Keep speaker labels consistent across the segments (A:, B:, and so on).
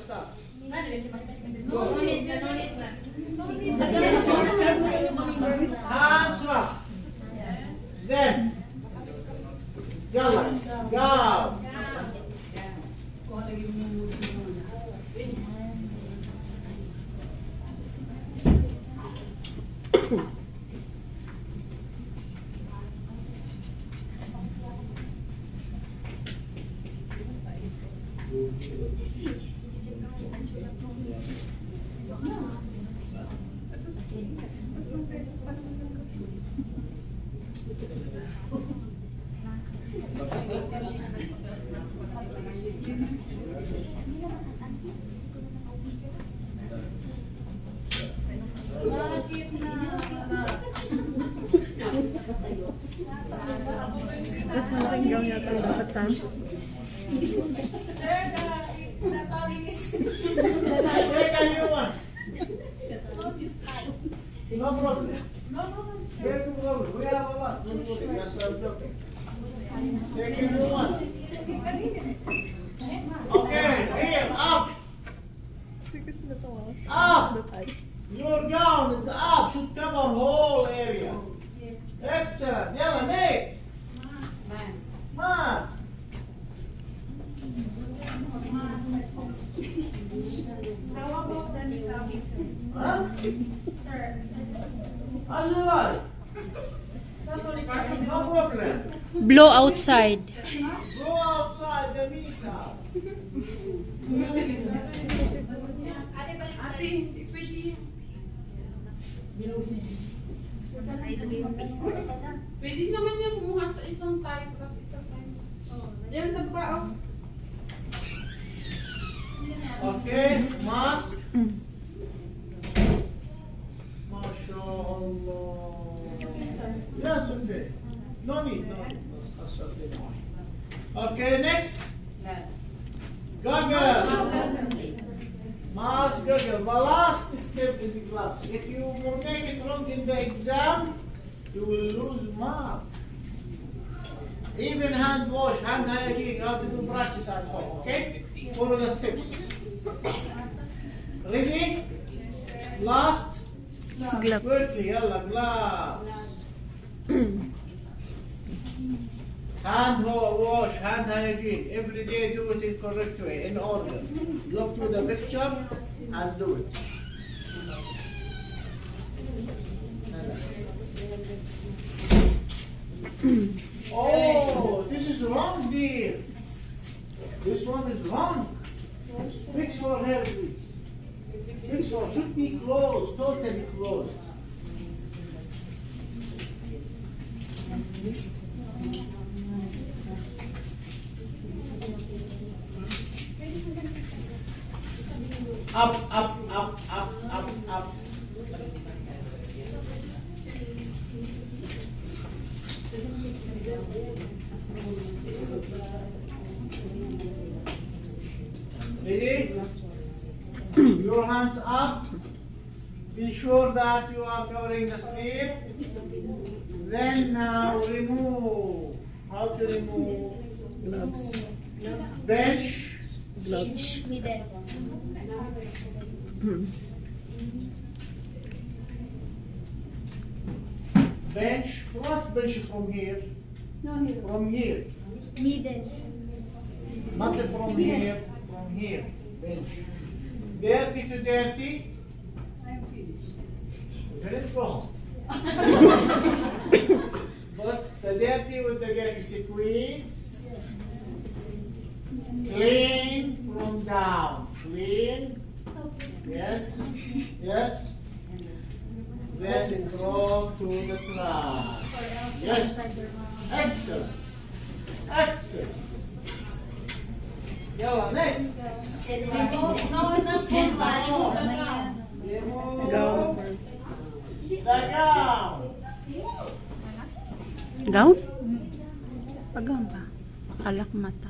A: stop.
B: No need na.
A: Hands up. Then. Go. Go.
C: Mas malaking gown yata ang dapat sa
A: Take a new one. No problem. Take a new one. We have a lot. Don't worry. Yes, I'm joking. Take a new one. Okay, here, up. Up. Your gown is up. Should cover whole area. Excellent. Yalla, next. Mask.
B: How about the niqab, sir?
A: Huh?
B: Sir.
A: As you like. No problem.
C: blow outside.
A: Go outside the niqab.
B: Ate, pwede. Pwede naman niya kumuha sa isang type kasi ito type. Yan sa paa.
A: Okay, mask. MashaAllah. Yes, okay. No need, no need. That's okay. Okay, next. Goggle. Mask, goggle. The last step is gloves. If you make it wrong in the exam, you will lose mark. Even hand wash, hand hygiene, you have to do practice at home, okay? Follow the steps. Ready? Last.
C: Gloves.
A: Quickly, yalla, gloves. Hand wash, hand hygiene. Every day do it in correct way, in order. Look to the picture and do it. Oh, this is wrong, dear. This one is wrong. Fix for her, please. Fix for, should be closed, totally closed. Up, up, up, up, up, up. Ready? Your hands up. Be sure that you are covering the sleeve. Then now remove. How to remove?
C: Gloves.
A: Bench.
C: Gloves.
A: Bench. What bench from here?
B: No, here.
A: From here.
B: Middle.
A: Not from here. From here. Bench. Dirty to dirty.
B: I'm finished.
A: Very strong. But the dirty with the dirty squeeze. Clean from down. Clean. Yes. Yes. Then throw to the trash. Yes. Excellent. Excellent. Yalla, next.
B: No, not one.
C: Gown.
A: The gown.
C: Gown? Pag-gown pa. Makalak mata.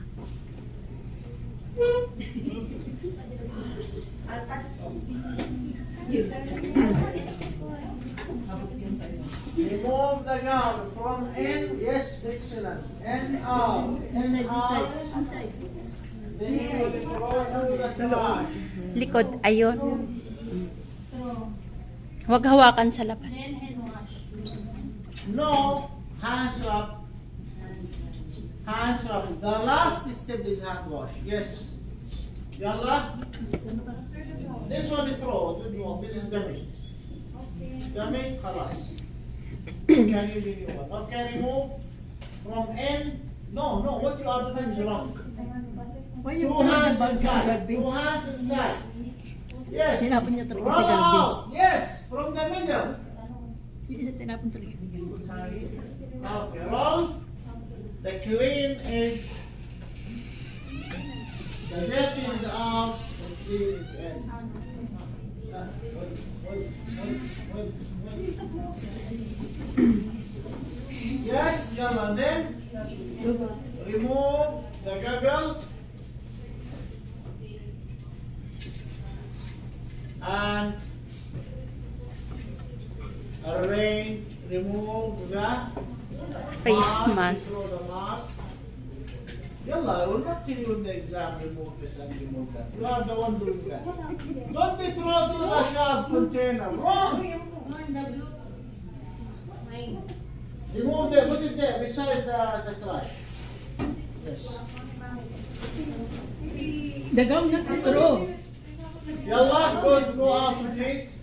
A: Remove the gown from in. Yes, excellent. And out. And out. Then you will throw to the trash.
C: Likod, ayun. Huwag hawakan sa labas.
A: No, hands up. Hands up. The last step is hand wash. Yes. Yalla. This one is throw. This is damaged. Damaged, خلاص. Can you leave one? Okay, remove from end. No, what you are doing is wrong. Two hands inside. Two hands inside. Yes.
C: Tinapon niya talaga
A: Roll
C: sa garbage.
A: out. Yes, from the middle.
C: Yung isa tinapon talaga sa garbage.
A: Okay, roll. The clean is. The dirty is out. The clean is in. Yes, yalla, and then remove the gaggle and arrange, remove the
C: Face mask.
A: throw the mask. Yalla, I will not tell you in the exam, remove this and remove that. You are the one doing that. Don't be thrown to the sharp container. Wrong! Remove the, what is there beside the trash? Yes.
C: Dagaw na katro.
A: Yalla, go out please.